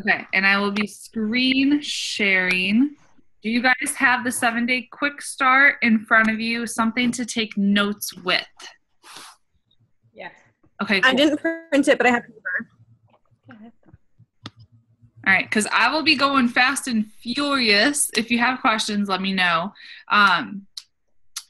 Okay, and I will be screen sharing. Do you guys have the 7-day quick start in front of you? Something to take notes with? Yes. Okay, cool. I didn't print it, but I have paper. All right, because I will be going fast and furious. If you have questions, let me know. Okay.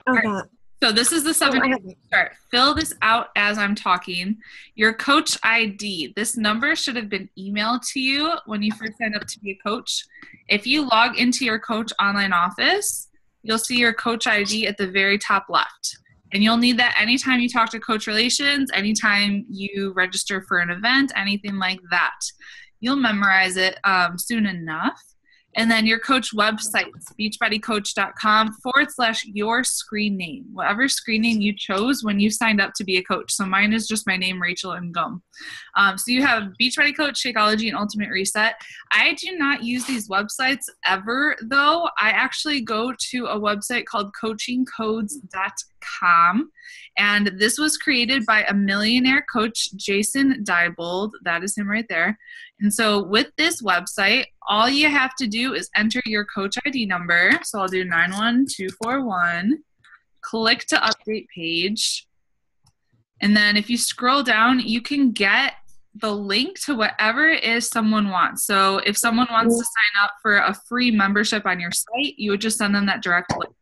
Right. So this is the 7-day start. Fill this out as I'm talking. Your coach ID. This number should have been emailed to you when you first signed up to be a coach. If you log into your coach online office, you'll see your coach ID at the very top left. And you'll need that anytime you talk to Coach Relations, anytime you register for an event, anything like that. You'll memorize it soon enough. And then your coach website, beachbodycoach.com/your screen name, whatever screen name you chose when you signed up to be a coach. So mine is just my name, Rachel, and Gum. So you have Beachbody Coach, Shakeology, and Ultimate Reset. I do not use these websites ever, though. I actually go to a website called coachingcodes.com. And this was created by a millionaire coach, Jason Diebold. That is him right there. And so with this website, all you have to do is enter your coach ID number. So I'll do 91241, click to update page. And then if you scroll down, you can get the link to whatever it is someone wants. So if someone wants to sign up for a free membership on your site, you would just send them that direct link.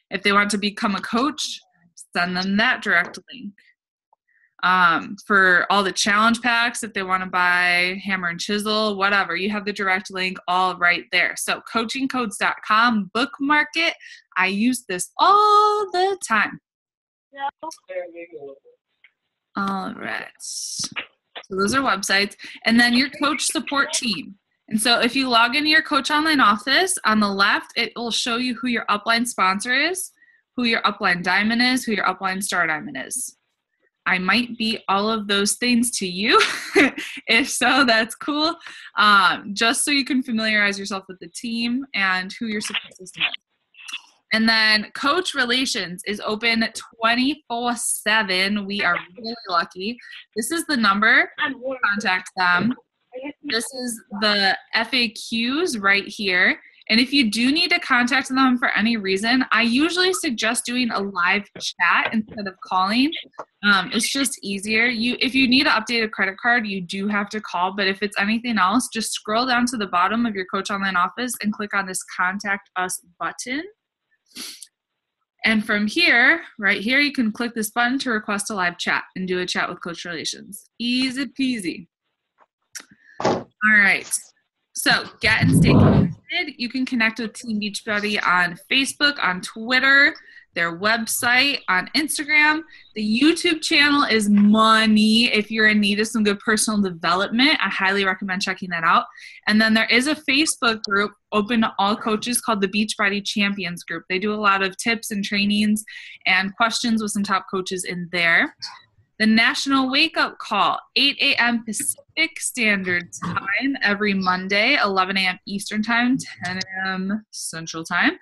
If they want to become a coach, send them that direct link. For all the challenge packs, if they want to buy hammer and chisel, whatever, you have the direct link all right there. So coachingcodes.com, bookmark it. I use this all the time. All right. So those are websites. And then your coach support team. And so if you log into your coach online office, on the left, it will show you who your upline sponsor is, who your upline diamond is, who your upline star diamond is. I might be all of those things to you. If so, that's cool. Just so you can familiarize yourself with the team and who your support system is. And then Coach Relations is open 24/7. We are really lucky. This is the number to contact them. This is the FAQs right here. And if you do need to contact them for any reason, I usually suggest doing a live chat instead of calling. It's just easier. If you need to update a credit card, you do have to call. But if it's anything else, just scroll down to the bottom of your Coach Online office and click on this Contact Us button. And from here, right here, you can click this button to request a live chat and do a chat with Coach Relations. Easy peasy. All right. So get and stay connected. You can connect with Team Beachbody on Facebook, on Twitter, their website, on Instagram. The YouTube channel is money. If you're in need of some good personal development, I highly recommend checking that out. And then there is a Facebook group open to all coaches called the Beachbody Champions Group. They do a lot of tips and trainings and questions with some top coaches in there. The National Wake Up Call, 8 a.m. Pacific Standard Time every Monday, 11 a.m. Eastern Time, 10 a.m. Central Time.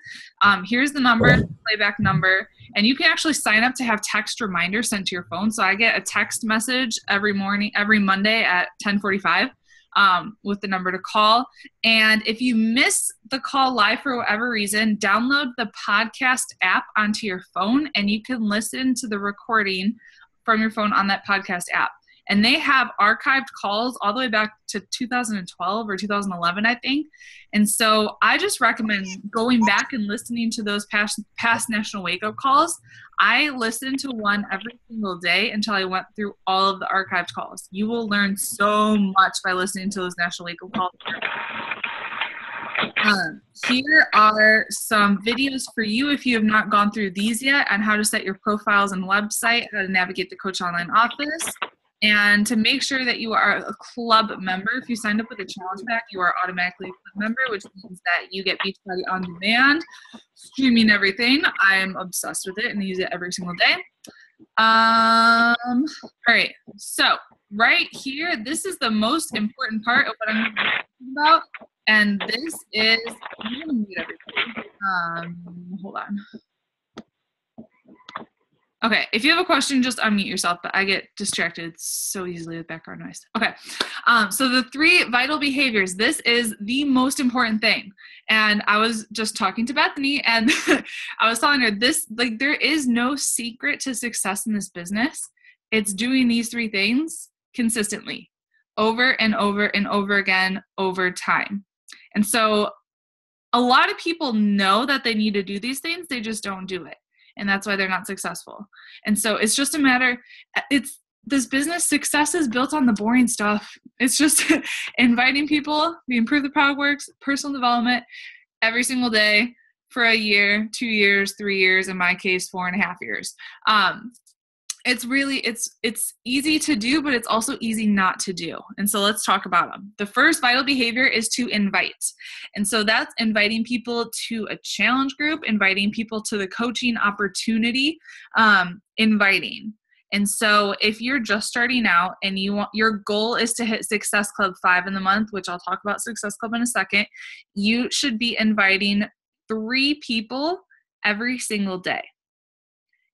Here's the number, the playback number, and you can actually sign up to have text reminders sent to your phone. So I get a text message every Monday at 10:45 with the number to call. And if you miss the call live for whatever reason, download the podcast app onto your phone, and you can listen to the recording from your phone on that podcast app. And they have archived calls all the way back to 2012 or 2011, I think. And so I just recommend going back and listening to those past National Wake Up Calls. I listened to one every single day until I went through all of the archived calls. You will learn so much by listening to those National Wake Up Calls. Here are some videos for you if you have not gone through these yet on how to set your profiles and website, how to navigate the Coach Online office, and to make sure that you are a club member. If you signed up with a challenge pack, you are automatically a club member, which means that you get Beachbody on demand, streaming everything. I am obsessed with it and use it every single day. All right, so right here, this is the most important part of what I'm going to be talking about. And this is, I'm going to mute everybody. Hold on. Okay, if you have a question, just unmute yourself, but I get distracted so easily with background noise. Okay, so the 3 vital behaviors, this is the most important thing. And I was just talking to Bethany, and I was telling her this, like, there is no secret to success in this business. It's doing these 3 things consistently, over and over and over again, over time. And so a lot of people know that they need to do these things, they just don't do it. And that's why they're not successful. And so it's just a matter, this business success is built on the boring stuff. It's just inviting people, we improve the product works, personal development every single day for a year, 2 years, 3 years, in my case, 4.5 years. It's really, it's easy to do, but it's also easy not to do. And so let's talk about them. The first vital behavior is to invite. And so that's inviting people to a challenge group, inviting people to the coaching opportunity, inviting. And so if you're just starting out and your goal is to hit Success Club 5 in the month, which I'll talk about Success Club in a second, you should be inviting 3 people every single day.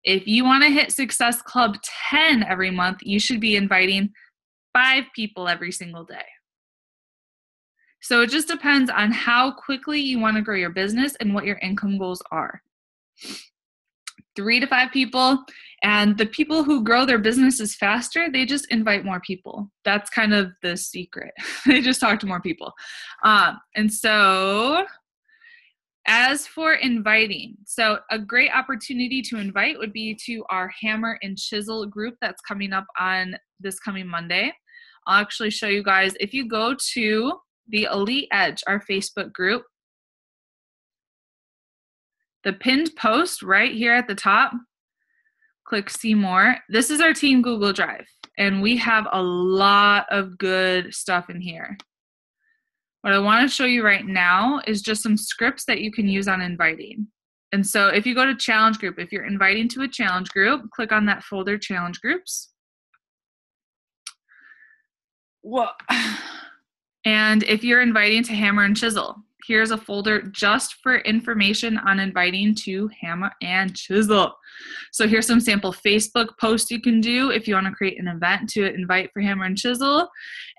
If you want to hit Success Club 10 every month, you should be inviting 5 people every single day. So it just depends on how quickly you want to grow your business and what your income goals are. 3 to 5 people, and the people who grow their businesses faster, they just invite more people. That's kind of the secret. They just talk to more people. And so as for inviting, so a great opportunity to invite would be to our Hammer and Chisel group that's coming up on this coming Monday. I'll actually show you guys. If you go to the Elite Edge, our Facebook group, the pinned post right here at the top, click see more. This is our team Google Drive, and we have a lot of good stuff in here. What I want to show you right now is just some scripts that you can use on inviting. And so if you go to challenge group, if you're inviting to a challenge group, click on that folder, challenge groups. Whoa. And if you're inviting to Hammer and Chisel, here's a folder just for information on inviting to Hammer and Chisel. So here's some sample Facebook posts you can do if you want to create an event to invite for Hammer and Chisel,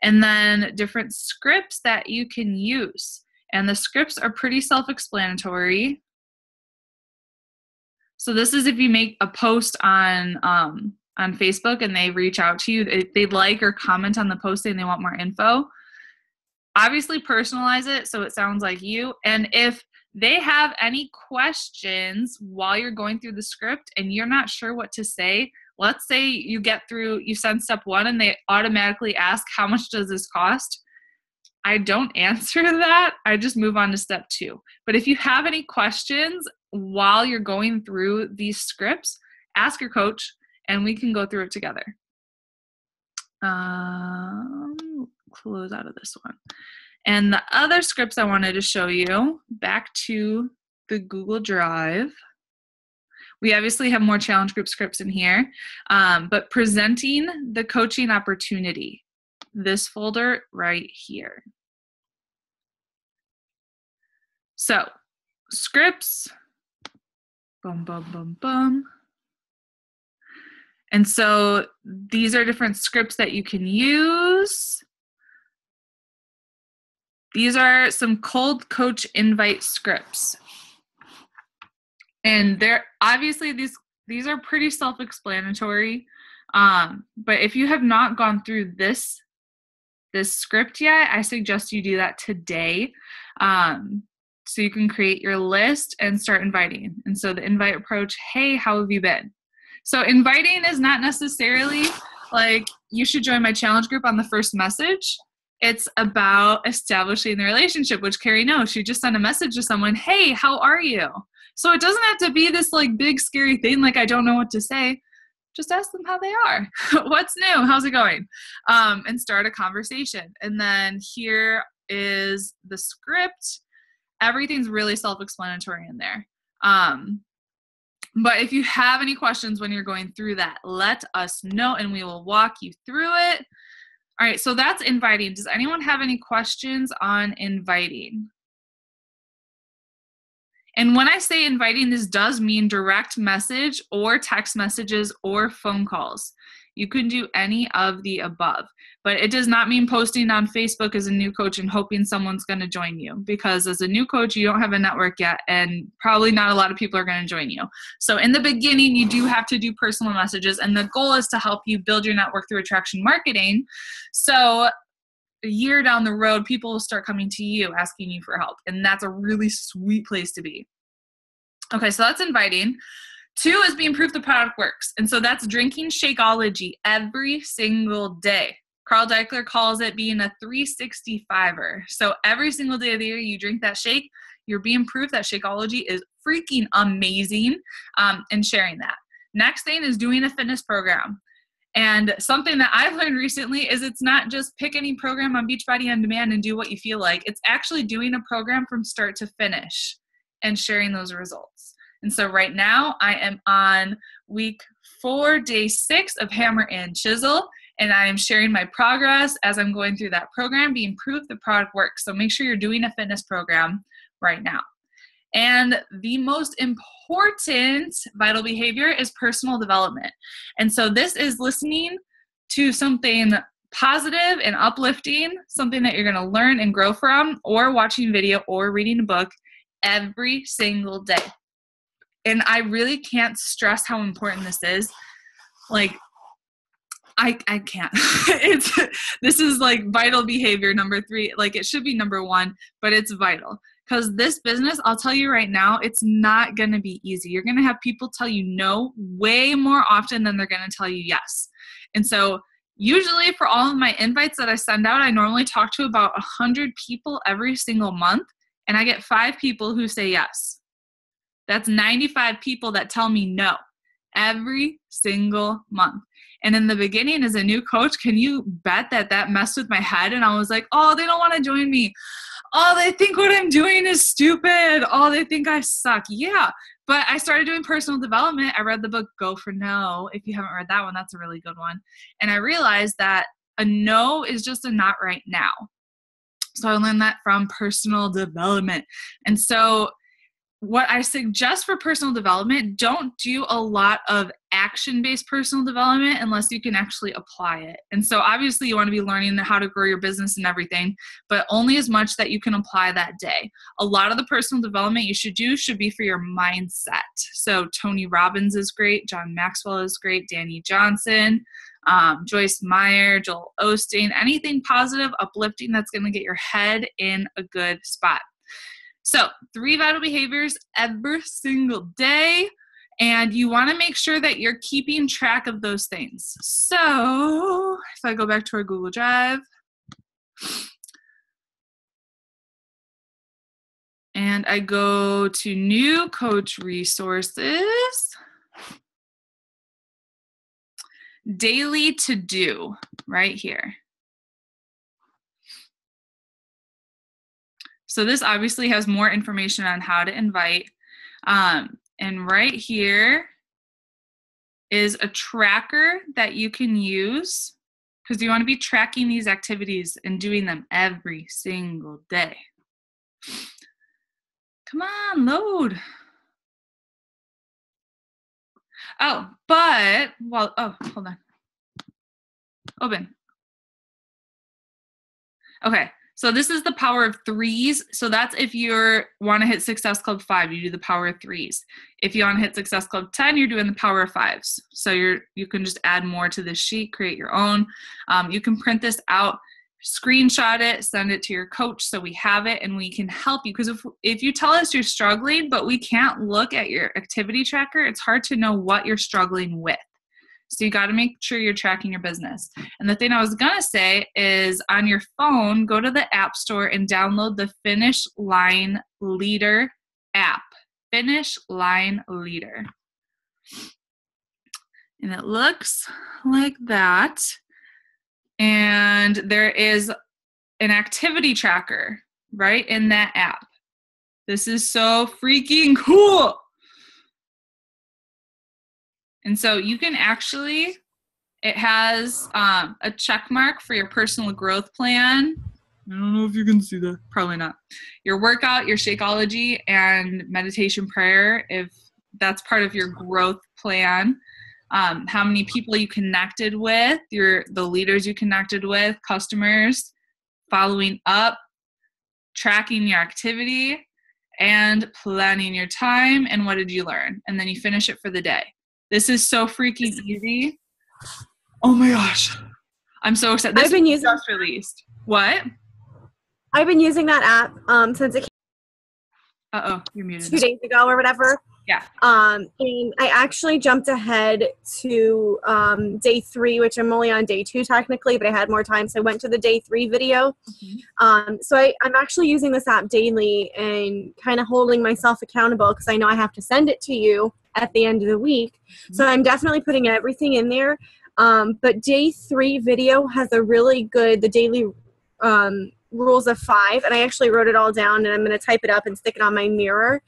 and then different scripts that you can use. And the scripts are pretty self-explanatory. So this is if you make a post on Facebook and they reach out to you, they like or comment on the post saying they want more info. Obviously personalize it so it sounds like you. And if they have any questions while you're going through the script and you're not sure what to say, let's say you send step 1 and they automatically ask, how much does this cost? I don't answer that. I just move on to step 2. But if you have any questions while you're going through these scripts, ask your coach and we can go through it together. Close out of this one. And the other scripts I wanted to show you, back to the Google Drive. We obviously have more challenge group scripts in here, but presenting the coaching opportunity, this folder right here. So scripts, boom, boom, boom, boom. And so these are different scripts that you can use. These are some cold coach invite scripts. And they're obviously these are pretty self-explanatory. But if you have not gone through this script yet, I suggest you do that today. So you can create your list and start inviting. And so the invite approach, hey, how have you been? So inviting is not necessarily like you should join my challenge group on the first message. It's about establishing the relationship, which Carrie knows. She just sent a message to someone, hey, how are you? So it doesn't have to be this like big scary thing like I don't know what to say. Just ask them how they are. What's new? How's it going? And start a conversation. And then here is the script. Everything's really self-explanatory in there. But if you have any questions when you're going through that, let us know and we will walk you through it. All right, so that's inviting. Does anyone have any questions on inviting? And when I say inviting, this does mean direct message or text messages or phone calls. You can do any of the above, but it does not mean posting on Facebook as a new coach and hoping someone's going to join you, because as a new coach, you don't have a network yet, and probably not a lot of people are going to join you. So in the beginning, you do have to do personal messages, and the goal is to help you build your network through attraction marketing. So a year down the road, people will start coming to you asking you for help, and that's a really sweet place to be. Okay, so that's inviting. 2 is being proof the product works. And so that's drinking Shakeology every single day. Carl Deichler calls it being a 365er. So every single day of the year you drink that shake, you're being proof that Shakeology is freaking amazing, and sharing that. Next thing is doing a fitness program. And something that I've learned recently is it's not just pick any program on Beachbody On Demand and do what you feel like. It's actually doing a program from start to finish and sharing those results. And so right now I am on week 4, day 6 of Hammer and Chisel, and I am sharing my progress as I'm going through that program, being proof the product works. So make sure you're doing a fitness program right now. And the most important vital behavior is personal development. And so this is listening to something positive and uplifting, something that you're going to learn and grow from, or watching video or reading a book every single day. And I really can't stress how important this is. Like, I can't. This is like vital behavior number 3. Like, it should be number 1, but it's vital. Because this business, I'll tell you right now, it's not going to be easy. You're going to have people tell you no way more often than they're going to tell you yes. And so usually for all of my invites that I send out, I normally talk to about 100 people every single month, and I get 5 people who say yes. That's 95 people that tell me no every single month. And in the beginning as a new coach, can you bet that messed with my head? And I was like, oh, they don't want to join me. Oh, they think what I'm doing is stupid. Oh, they think I suck. Yeah. But I started doing personal development. I read the book Go for No. If you haven't read that one, that's a really good one. And I realized that a no is just a not right now. So I learned that from personal development. And so what I suggest for personal development, don't do a lot of action-based personal development unless you can actually apply it. And so obviously you want to be learning how to grow your business and everything, but only as much that you can apply that day. A lot of the personal development you should do should be for your mindset. So Tony Robbins is great. John Maxwell is great. Danny Johnson, Joyce Meyer, Joel Osteen, anything positive, uplifting that's going to get your head in a good spot. So 3 vital behaviors every single day, and you want to make sure that you're keeping track of those things. So if I go back to our Google Drive, and I go to new coach resources, daily to do right here. So this obviously has more information on how to invite. And right here is a tracker that you can use because you want to be tracking these activities and doing them every single day. Come on, load. Oh, but, well, oh, hold on. Open. Okay. So this is the power of 3s. So that's if you want to hit Success Club 5, you do the power of 3s. If you want to hit Success Club 10, you're doing the power of 5s. So you can just add more to this sheet, create your own. You can print this out, screenshot it, send it to your coach so we have it and we can help you. Because if you tell us you're struggling, but we can't look at your activity tracker, it's hard to know what you're struggling with. So you got to make sure you're tracking your business. And the thing I was going to say is on your phone, go to the App Store and download the Finish Line Leader app. Finish Line Leader. And it looks like that. And there is an activity tracker right in that app. This is so freaking cool. And so you can actually, it has a check mark for your personal growth plan, I don't know if you can see that. Probably not. Your workout, your Shakeology, and meditation prayer, if that's part of your growth plan. How many people you connected with, the leaders you connected with, customers, following up, tracking your activity, and planning your time, and what did you learn? And then you finish it for the day. This is so freaking easy. Oh my gosh. I'm so excited. This was just released. What? I've been using that app since it Uh-oh, you're muted. 2 days ago or whatever. Yeah. And I actually jumped ahead to day 3, which I'm only on day 2 technically, but I had more time, so I went to the day 3 video. Mm-hmm. So I'm actually using this app daily and kind of holding myself accountable because I know I have to send it to you at the end of the week. Mm-hmm. So I'm definitely putting everything in there. But day 3 video has a really good, the daily rules of 5, and I actually wrote it all down, and I'm going to type it up and stick it on my mirror.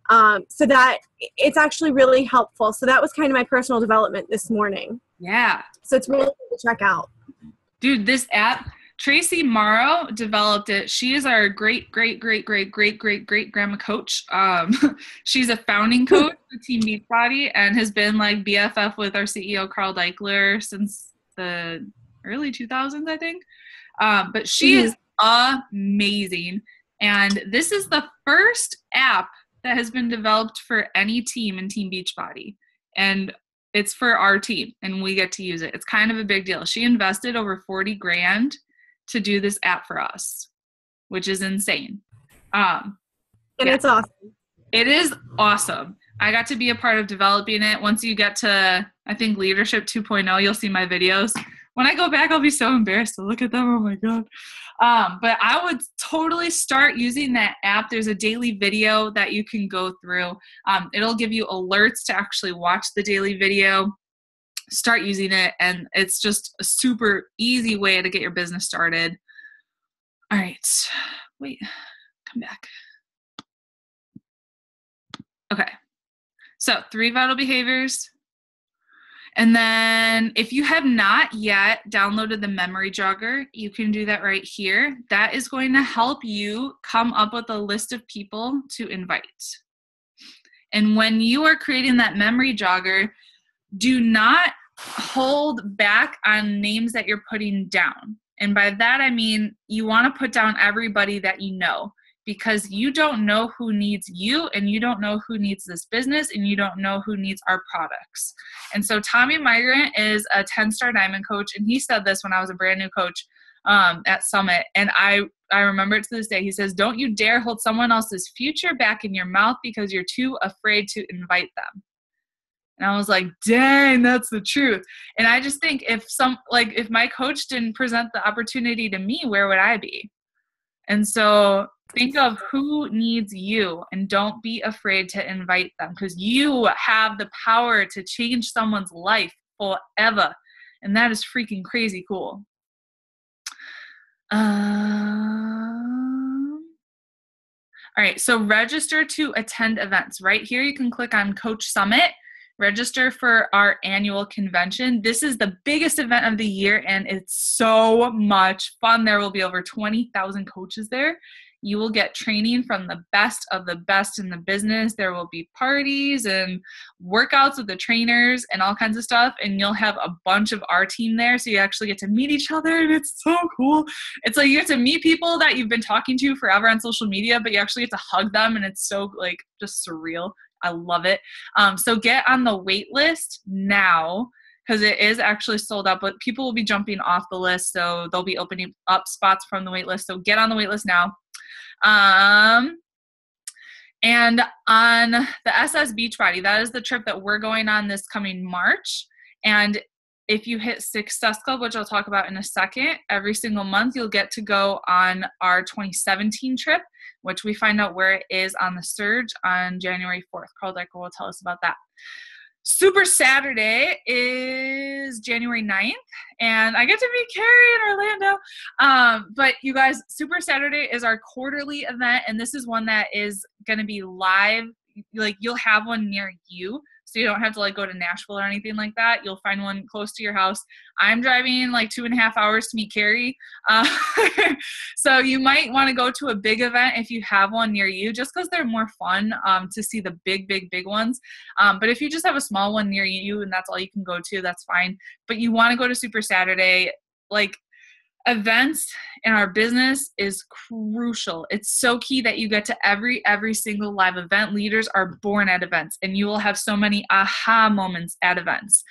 So that it's actually really helpful. So that was kind of my personal development this morning. Yeah. So it's really good to check out. Dude, this app, Tracy Morrow developed it. She is our great grandma coach. She's a founding coach for Team Beachbody and has been like BFF with our CEO, Carl Deichler, since the early 2000s, I think. But she is amazing. And this is the first app that has been developed for any team in Team Beachbody. And it's for our team, and we get to use it. It's kind of a big deal. She invested over $40,000 to do this app for us, which is insane. It's awesome. It is awesome. I got to be a part of developing it. Once you get to, I think, Leadership 2.0, you'll see my videos. When I go back, I'll be so embarrassed to look at them. Oh my God. But I would totally start using that app. There's a daily video that you can go through. It'll give you alerts to actually watch the daily video. Start using it, and it's just a super easy way to get your business started. All right. Wait, come back. Okay. So 3 vital behaviors. And then if you have not yet downloaded the memory jogger, you can do that right here. That is going to help you come up with a list of people to invite. And when you are creating that memory jogger, do not hold back on names that you're putting down. And by that, I mean, you want to put down everybody that you know, because you don't know who needs you, and you don't know who needs this business, and you don't know who needs our products. And so Tommy Migrant is a 10-star diamond coach, and he said this when I was a brand new coach at Summit, and I remember it to this day. He says, "Don't you dare hold someone else's future back in your mouth because you're too afraid to invite them." And I was like, dang, that's the truth. And I just think if my coach didn't present the opportunity to me, where would I be? And so think of who needs you, and don't be afraid to invite them, because you have the power to change someone's life forever. And that is freaking crazy cool. All right, so register to attend events. Right here, you can click on Coach Summit. Register for our annual convention. This is the biggest event of the year, and it's so much fun. There will be over 20,000 coaches there. You will get training from the best of the best in the business. There will be parties and workouts with the trainers and all kinds of stuff, and you'll have a bunch of our team there, so you actually get to meet each other, and it's so cool. It's like you get to meet people that you've been talking to forever on social media, but you actually get to hug them, and it's so like just surreal. I love it. So get on the wait list now, because it is actually sold out, but people will be jumping off the list, so they'll be opening up spots from the wait list. So get on the wait list now. And on the SS Beachbody, that is the trip that we're going on this coming March. And if you hit Success Club, which I'll talk about in a second, every single month you'll get to go on our 2017 trip, which we find out where it is on the Surge on January 4th. Carl Decker will tell us about that. Super Saturday is January 9th, and I get to meet Carrie in Orlando. But you guys, Super Saturday is our quarterly event, and this is one that is going to be live. Like, you'll have one near you. So you don't have to like go to Nashville or anything like that. You'll find one close to your house. I'm driving like 2.5 hours to meet Carrie. So you might want to go to a big event if you have one near you, just because they're more fun to see the big ones. But if you just have a small one near you and that's all you can go to, that's fine. But you want to go to Super Saturday. Like, events in our business is crucial. It's so key that you get to every single live event. Leaders are born at events, and you will have so many aha moments at events.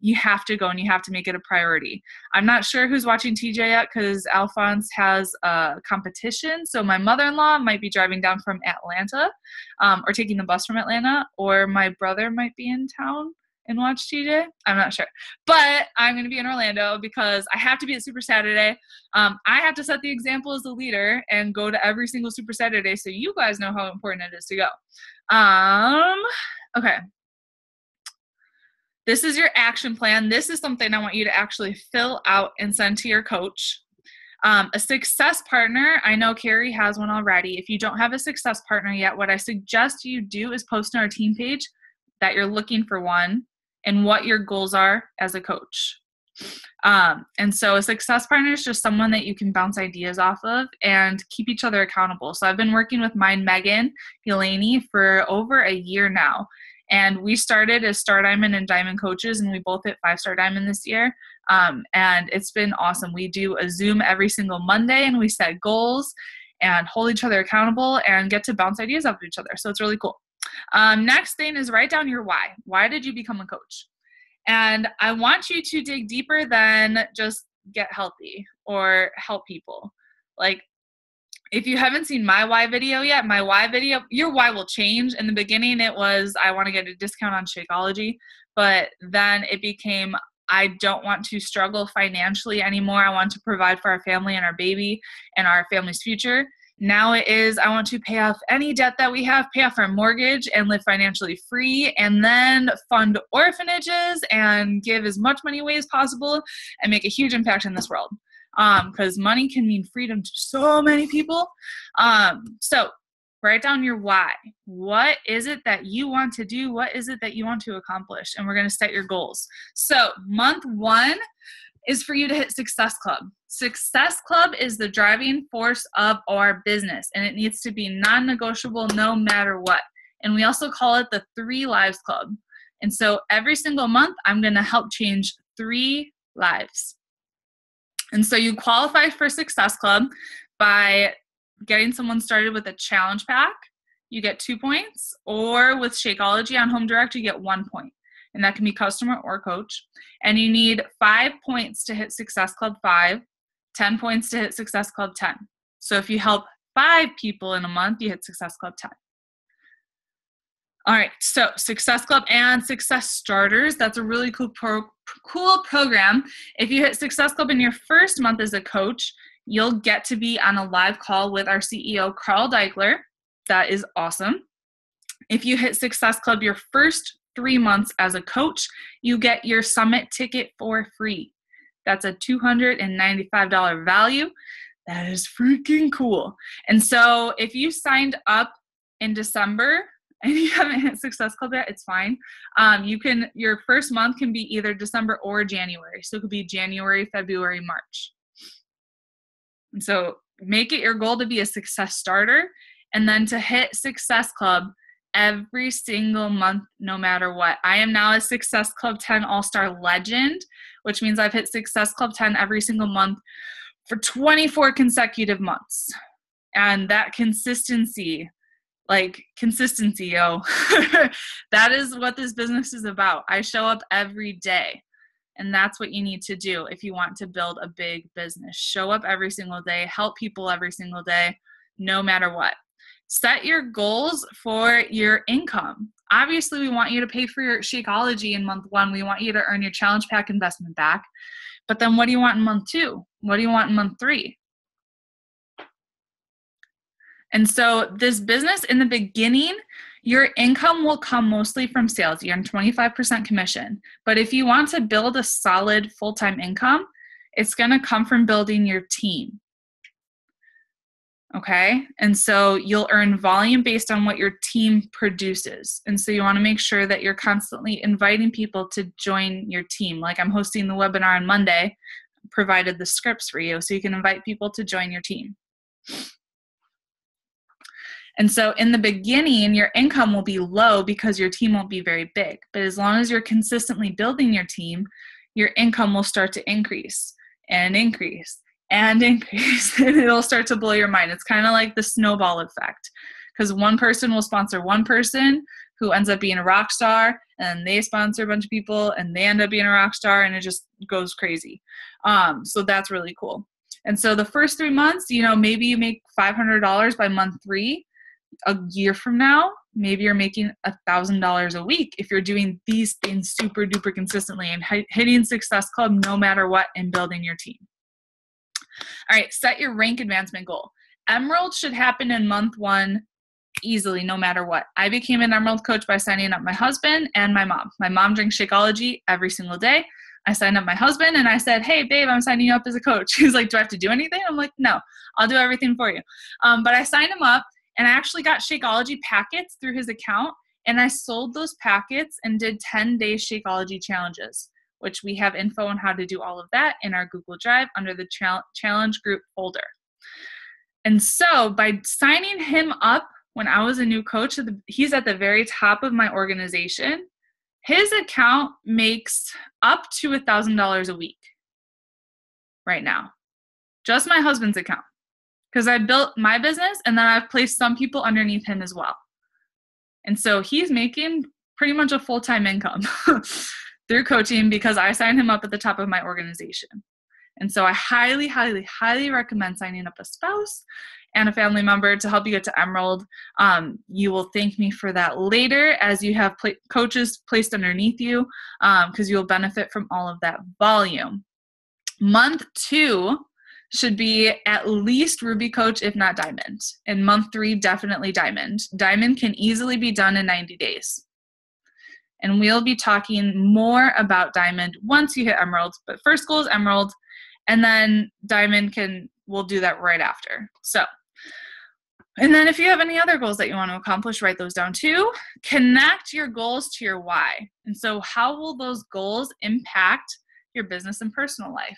You have to go and you have to make it a priority. I'm not sure who's watching TJ yet because Alphonse has a competition. So my mother-in-law might be driving down from Atlanta or taking the bus from Atlanta, or my brother might be in town and watch TJ. I'm not sure. But I'm going to be in Orlando because I have to be at Super Saturday. I have to set the example as a leader and go to every single Super Saturday so you guys know how important it is to go. Okay. This is your action plan. This is something I want you to actually fill out and send to your coach. A success partner, I know Carrie has one already. If you don't have a success partner yet, what I suggest you do is post on our team page that you're looking for one and what your goals are as a coach. And so a success partner is just someone that you can bounce ideas off of and keep each other accountable. So I've been working with Megan Delaney for over a year now. And we started as Star Diamond and Diamond coaches, and we both hit 5-star Diamond this year. And it's been awesome. We do a Zoom every single Monday, and we set goals and hold each other accountable and get to bounce ideas off of each other. So it's really cool. Next thing is write down your why. Why did you become a coach? And I want you to dig deeper than just get healthy or help people. Like, if you haven't seen my why video yet, my why video, your why will change. In the beginning, it was, I want to get a discount on Shakeology. But then it became, I don't want to struggle financially anymore. I want to provide for our family and our baby and our family's future. Now it is, I want to pay off any debt that we have, pay off our mortgage and live financially free, and then fund orphanages and give as much money away as possible and make a huge impact in this world. Because money can mean freedom to so many people. So write down your why. What is it that you want to do? What is it that you want to accomplish? And we're going to set your goals. So month 1 is for you to hit Success Club. Success Club is the driving force of our business, and it needs to be non-negotiable no matter what. And we also call it the 3 Lives Club. And so every single month, I'm going to help change 3 lives. And so you qualify for Success Club by getting someone started with a challenge pack. You get 2 points, or with Shakeology on Home Direct, you get 1 point. And that can be customer or coach. And you need 5 points to hit Success Club 5, 10 points to hit Success Club 10. So if you help 5 people in a month, you hit Success Club 10. All right, so Success Club and Success Starters, that's a really cool program. If you hit Success Club in your first month as a coach, you'll get to be on a live call with our CEO, Carl Deichler. That is awesome. If you hit Success Club your first 3 months as a coach, you get your summit ticket for free. That's a $295 value. That is freaking cool. And so if you signed up in December and you haven't hit Success Club yet, it's fine. Your first month can be either December or January. So it could be January, February, March. And so make it your goal to be a success starter and then to hit Success Club every single month, no matter what. I am now a Success Club 10 All-Star Legend, which means I've hit Success Club 10 every single month for 24 consecutive months. And that consistency, yo. That is what this business is about. I show up every day. And that's what you need to do if you want to build a big business. Show up every single day, help people every single day, no matter what. Set your goals for your income. Obviously, we want you to pay for your Shakeology in month 1. We want you to earn your challenge pack investment back. But then what do you want in month 2? What do you want in month 3? And so this business, in the beginning, your income will come mostly from sales. You earn 25% commission. But if you want to build a solid full-time income, it's going to come from building your team. Okay. And so you'll earn volume based on what your team produces. And so you want to make sure that you're constantly inviting people to join your team. Like I'm hosting the webinar on Monday, provided the scripts for you, so you can invite people to join your team. And so in the beginning, your income will be low because your team won't be very big. But as long as you're consistently building your team, your income will start to increase and increase and increase. And it'll start to blow your mind. It's kind of like the snowball effect, because one person will sponsor one person who ends up being a rock star, and they sponsor a bunch of people and they end up being a rock star, and it just goes crazy. So that's really cool. And so the first 3 months, maybe you make $500 by month 3. A year from now, maybe you're making $1,000 a week if you're doing these things super duper consistently and hitting Success Club no matter what and building your team. All right, set your rank advancement goal. Emerald should happen in month 1 easily, no matter what. I became an Emerald coach by signing up my husband and my mom. My mom drinks Shakeology every single day. I signed up my husband and I said, hey, babe, I'm signing you up as a coach. He was like, do I have to do anything? I'm like, no, I'll do everything for you. But I signed him up. And I actually got Shakeology packets through his account, and I sold those packets and did 10-day Shakeology challenges, which we have info on how to do all of that in our Google Drive under the challenge group folder. And so by signing him up when I was a new coach, he's at the very top of my organization. His account makes up to $1,000 a week right now, just my husband's account. Because I built my business and then I've placed some people underneath him as well. And so he's making pretty much a full-time income through coaching because I signed him up at the top of my organization. And so I highly, highly, highly recommend signing up a spouse and a family member to help you get to Emerald. You will thank me for that later as you have coaches placed underneath you, because you'll benefit from all of that volume. Month 2 should be at least Ruby Coach, if not Diamond. In month 3, definitely Diamond. Diamond can easily be done in 90 days. And we'll be talking more about Diamond once you hit Emerald. But first goal is Emerald, and then Diamond we'll do that right after. So, and then if you have any other goals that you want to accomplish, write those down too. Connect your goals to your why. And so how will those goals impact your business and personal life?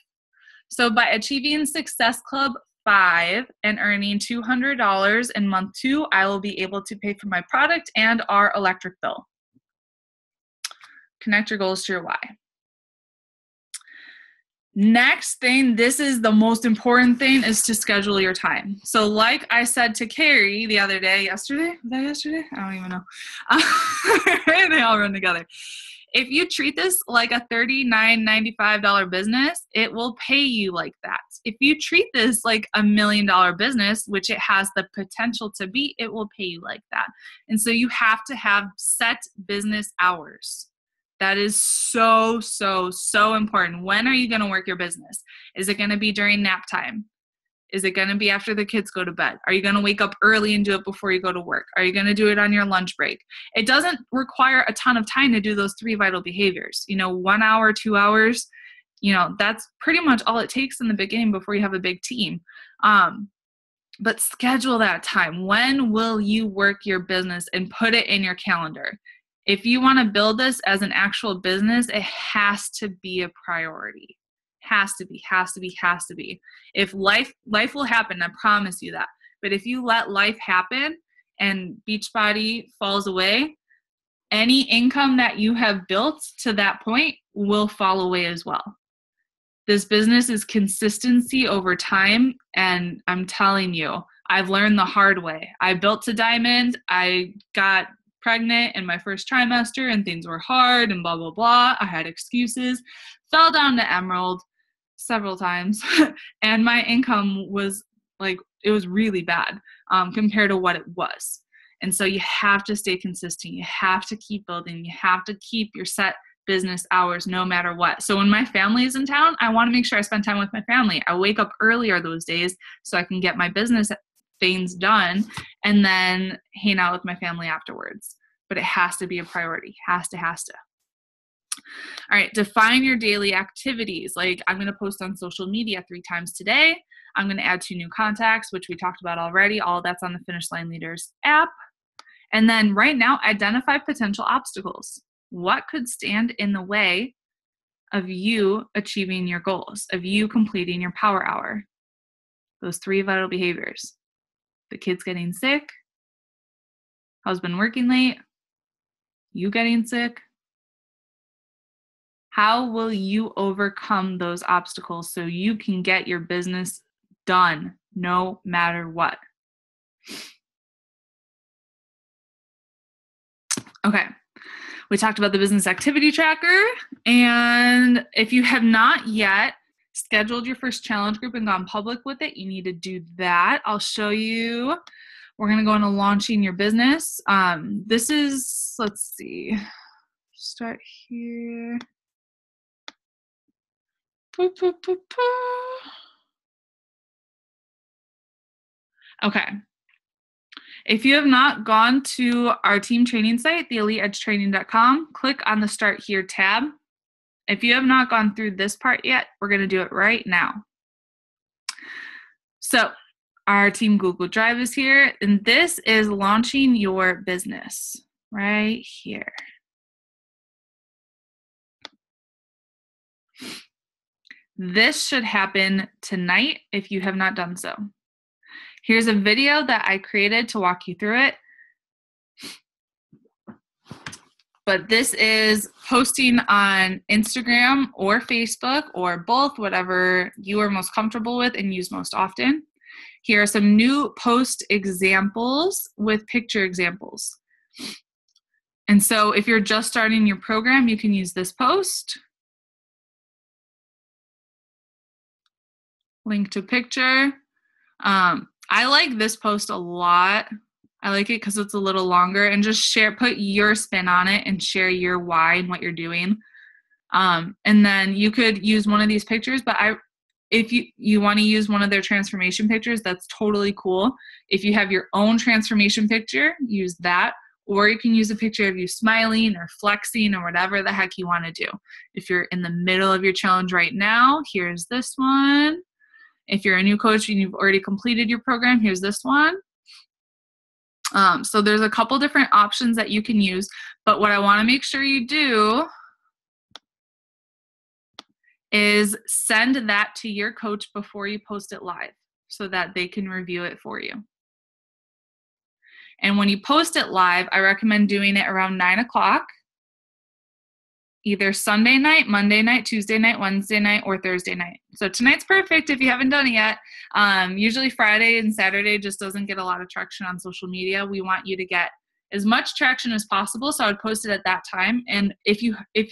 So by achieving Success Club 5 and earning $200 in month 2, I will be able to pay for my product and our electric bill. Connect your goals to your why. Next thing, this is the most important thing, is to schedule your time. So like I said to Carrie the other day, yesterday? Was that yesterday? I don't even know. They all run together. If you treat this like a $39.95 business, it will pay you like that. If you treat this like $1 million business, which it has the potential to be, it will pay you like that. And so you have to have set business hours. That is so, so, so important. When are you going to work your business? Is it going to be during nap time? Is it going to be after the kids go to bed? Are you going to wake up early and do it before you go to work? Are you going to do it on your lunch break? It doesn't require a ton of time to do those 3 vital behaviors. 1 hour, 2 hours, that's pretty much all it takes in the beginning before you have a big team. But schedule that time. When will you work your business, and put it in your calendar? If you want to build this as an actual business, it has to be a priority. Has to be. If life will happen, I promise you that. But if you let life happen and Beachbody falls away, any income that you have built to that point will fall away as well. This business is consistency over time, and I'm telling you, I've learned the hard way. I built to Diamond. I got pregnant in my first trimester and things were hard and blah, blah, blah. I had excuses, fell down to Emerald several times, and my income was it was really bad compared to what it was. And so you have to stay consistent. You have to keep building. You have to keep your set business hours no matter what. So when my family is in town, I want to make sure I spend time with my family. I wake up earlier those days so I can get my business things done and then hang out with my family afterwards. But it has to be a priority. Has to. All right, define your daily activities. Like, I'm going to post on social media 3 times today. I'm going to add 2 new contacts, which we talked about already. All that's on the Finish Line Leaders app. And then right now, identify potential obstacles. What could stand in the way of you achieving your goals, of you completing your power hour? Those 3 vital behaviors. The kids getting sick, husband working late, you getting sick. How will you overcome those obstacles so you can get your business done no matter what? Okay, we talked about the business activity tracker, and if you have not yet scheduled your first challenge group and gone public with it, you need to do that. I'll show you. We're going to go into launching your business. This is, let's see, start here. Okay. If you have not gone to our team training site, theeliteedgetraining.com, click on the Start Here tab. If you have not gone through this part yet, we're going to do it right now. So our team Google Drive is here, and this is launching your business right here. This should happen tonight if you have not done so. Here's a video that I created to walk you through it. But this is posting on Instagram or Facebook or both, whatever you are most comfortable with and use most often. Here are some new post examples with picture examples. And so if you're just starting your program, you can use this post. Link to picture. I like this post a lot. I like it because it's a little longer, and just share, put your spin on it and share your why and what you're doing. And then you could use one of these pictures, but if you want to use one of their transformation pictures, that's totally cool. If you have your own transformation picture, use that, or you can use a picture of you smiling or flexing or whatever the heck you want to do. If you're in the middle of your challenge right now, here's this one. If you're a new coach and you've already completed your program, here's this one. So there's a couple different options that you can use, but what I want to make sure you do is send that to your coach before you post it live so that they can review it for you. And when you post it live, I recommend doing it around 9 o'clock, either Sunday night, Monday night, Tuesday night, Wednesday night, or Thursday night. So tonight's perfect if you haven't done it yet. Usually Friday and Saturday just doesn't get a lot of traction on social media. We want you to get as much traction as possible, so I would post it at that time. And if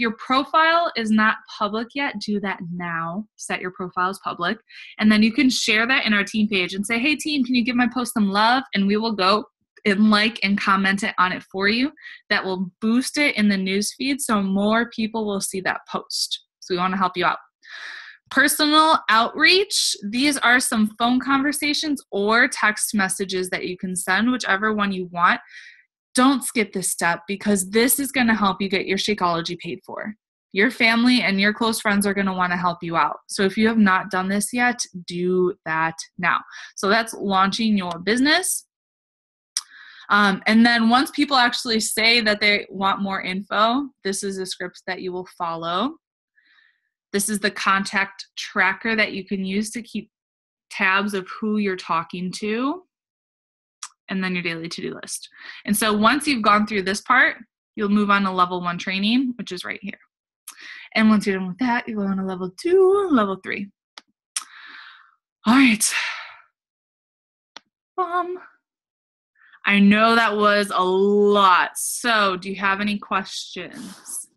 your profile is not public yet, do that now. Set your profile as public. And then you can share that in our team page and say, hey team, can you give my post some love? And we will go and like and comment it on it for you. That will boost it in the news feed so more people will see that post. So we want to help you out. Personal outreach. These are some phone conversations or text messages that you can send, whichever one you want. Don't skip this step because this is going to help you get your Shakeology paid for. Your family and your close friends are going to want to help you out. So if you have not done this yet, do that now. So that's launching your business. And then once people actually say that they want more info, this is a script that you will follow. This is the contact tracker that you can use to keep tabs of who you're talking to, and then your daily to-do list. And so once you've gone through this part, you'll move on to level 1 training, which is right here. And once you're done with that, you go on to level 2, level 3. All right. I know that was a lot. So do you have any questions?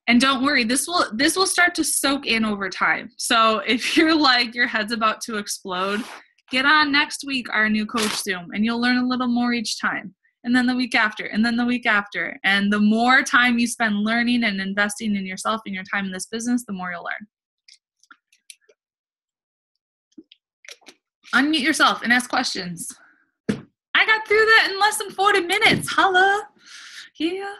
And don't worry, this will start to soak in over time. So if you're like your head's about to explode, get on next week our new coach Zoom, and you'll learn a little more each time. And then the week after, and then the week after. And the more time you spend learning and investing in yourself and your time in this business, the more you'll learn. Unmute yourself and ask questions. I got through that in less than 40 minutes. Holla. Yeah.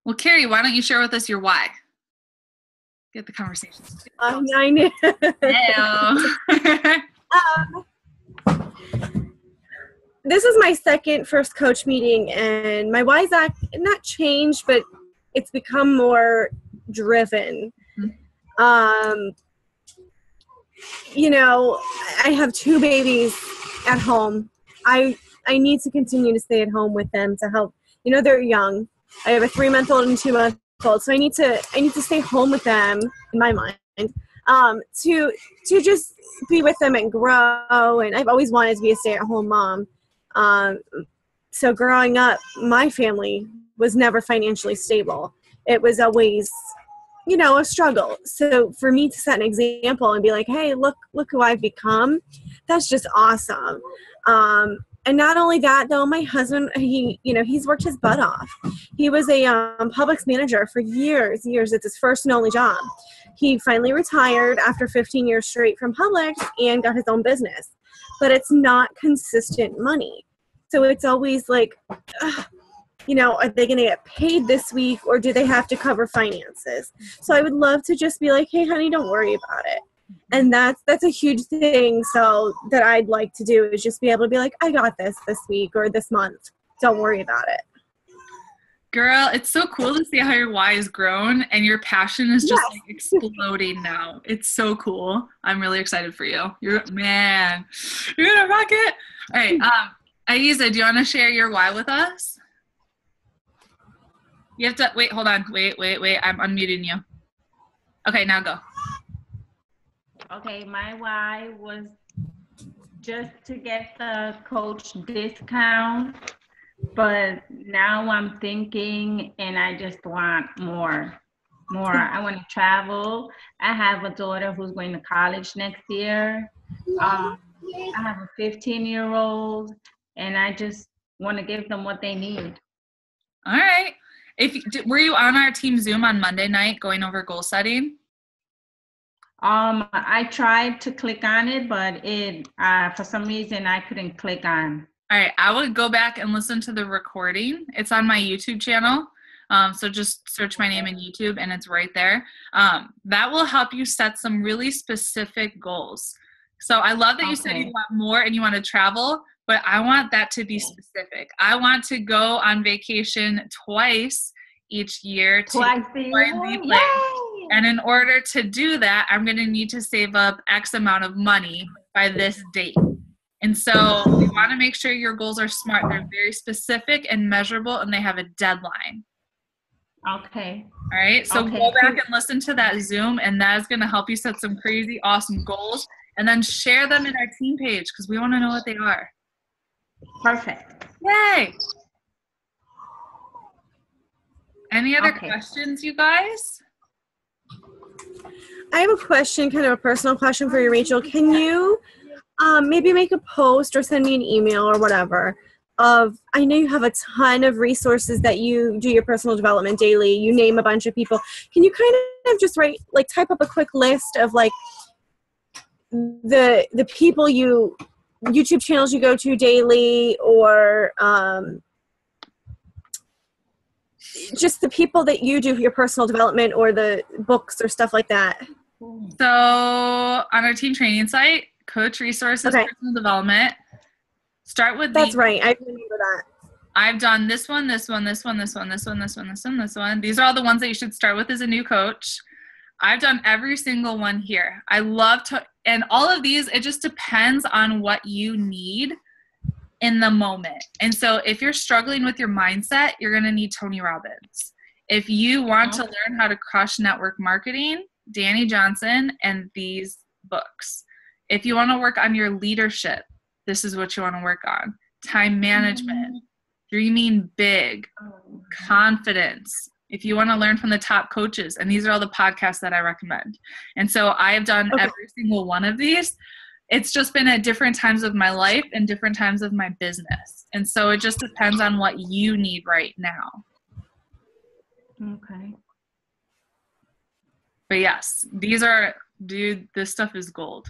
Well, Carrie, why don't you share with us your why? Get the conversation. I know. Hello. This is my first coach meeting, and my why's not changed, but it's become more driven. You know, I have 2 babies at home. I need to continue to stay at home with them to help. You know, they're young. I have a 3-month-old and 2-month-old, so I need to stay home with them in my mind. To just be with them and grow. And I've always wanted to be a stay-at-home mom. So growing up, my family was never financially stable. It was always, you know, a struggle. So for me to set an example and be like, hey, look who I've become, that's just awesome. And not only that, though, my husband, he's worked his butt off. He was a Publix manager for years. It's his first and only job. He finally retired after 15 years straight from Publix and got his own business. But it's not consistent money. So it's always like, you know, are they going to get paid this week, or do they have to cover finances? So I would love to just be like, hey, honey, don't worry about it. And that's a huge thing. So that I'd like to do is just be able to be like, I got this week or this month. Don't worry about it. Girl, it's so cool to see how your why has grown and your passion is just like exploding now. It's so cool. I'm really excited for you. You're gonna rock it. All right. Aiza, do you want to share your why with us? You have to wait, hold on. Wait. I'm unmuting you. Okay, now go. Okay, my why was just to get the coach discount, but now I'm thinking and I just want more. I want to travel. I have a daughter who's going to college next year. I have a 15-year-old, and I just want to give them what they need. All right. Were you on our team Zoom on Monday night going over goal setting? I tried to click on it, but for some reason I couldn't click on. All right, I would go back and listen to the recording. It's on my YouTube channel. So just search my name in YouTube and it's right there. That will help you set some really specific goals. So I love that you said you want more and you want to travel, but I want that to be specific. I want to go on vacation twice each year to play. And in order to do that, I'm going to need to save up X amount of money by this date. And so we want to make sure your goals are smart. They're very specific and measurable, and they have a deadline. Okay. All right. So go back and listen to that Zoom, and that is going to help you set some crazy, awesome goals, and then share them in our team page because we want to know what they are. Perfect. Yay. Any other questions, you guys? I have a question, kind of a personal question for you, Rachel. Can you maybe make a post or send me an email or whatever I know you have a ton of resources that you do your personal development daily. You name a bunch of people. Can you kind of just type up a quick list of like the people YouTube channels you go to daily, or just the people that you do your personal development, or the books or stuff like that? So on our team training site, Coach Resources, Personal Development, start with That's right. I remember that. I've done this one. These are all the ones that you should start with as a new coach. I've done every single one here. I love to, and all of these, it just depends on what you need in the moment. And so if you're struggling with your mindset, you're going to need Tony Robbins. If you want to learn how to crush network marketing, Danny Johnson and these books. If you want to work on your leadership, this is what you want to work on. Time management, dreaming big, confidence. If you want to learn from the top coaches, and these are all the podcasts that I recommend. And so I have done every single one of these. It's just been at different times of my life and different times of my business. And so it just depends on what you need right now. Okay. But yes, this stuff is gold.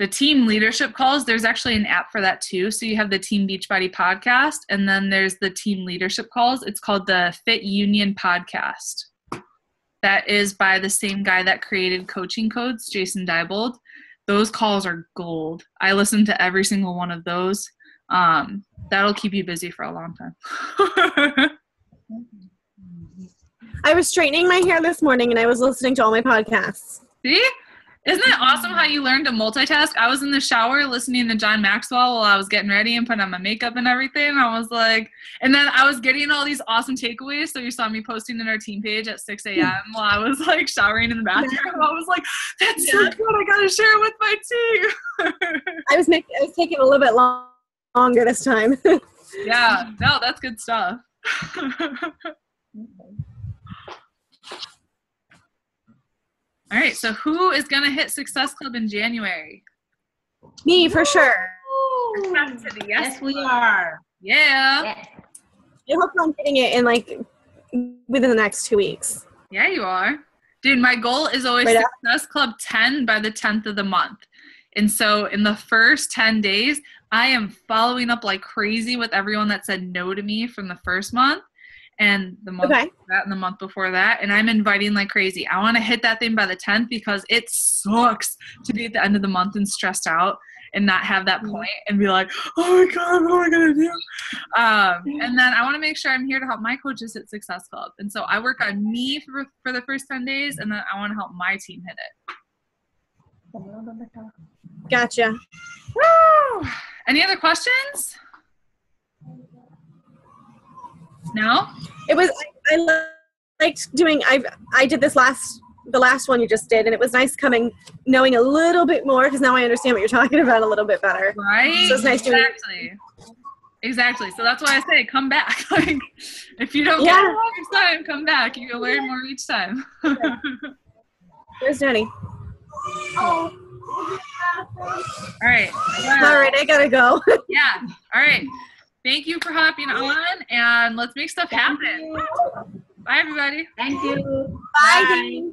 The team leadership calls, there's actually an app for that too. So you have the Team Beachbody podcast, and then there's the team leadership calls. It's called the Fit Union podcast. That is by the same guy that created Coaching Codes, Jason Diebold. Those calls are gold. I listen to every single one of those. That'll keep you busy for a long time. I was straightening my hair this morning and I was listening to all my podcasts. See? Isn't it awesome how you learn to multitask? I was in the shower listening to John Maxwell while I was getting ready and putting on my makeup and everything. I was like, and then I was getting all these awesome takeaways. So you saw me posting in our team page at 6 a.m. while I was like showering in the bathroom. I was like, that's so good. I got to share it with my team. I was taking a little bit longer this time. Yeah, no, that's good stuff. All right, so who is going to hit Success Club in January? Me, for sure. Yes, we are. Yeah. Yes. I hope I'm getting it in within the next 2 weeks. Yeah, you are. Dude, my goal is always Success Club 10 by the 10th of the month. And so in the first 10 days, I am following up like crazy with everyone that said no to me from the first month. And the month before that and the month before that. And I'm inviting like crazy. I want to hit that thing by the 10th because it sucks to be at the end of the month and stressed out and not have that point and be like, oh my God, what am I going to do? And then I want to make sure I'm here to help my coaches hit Success Club. And so I work on me for the first 10 days, and then I want to help my team hit it. Gotcha. Woo! Any other questions? No? It was, I liked doing, I did this the last one you just did, and it was nice knowing a little bit more, because now I understand what you're talking about a little bit better. Right? So it's nice doing Exactly. So that's why I say come back. Like, if you don't get it all this time, come back. You can learn more each time. Where's Danny? All right. All right, I gotta go. Yeah. All right. Thank you for hopping on, and let's make stuff happen. Bye, everybody. Thank you. Bye.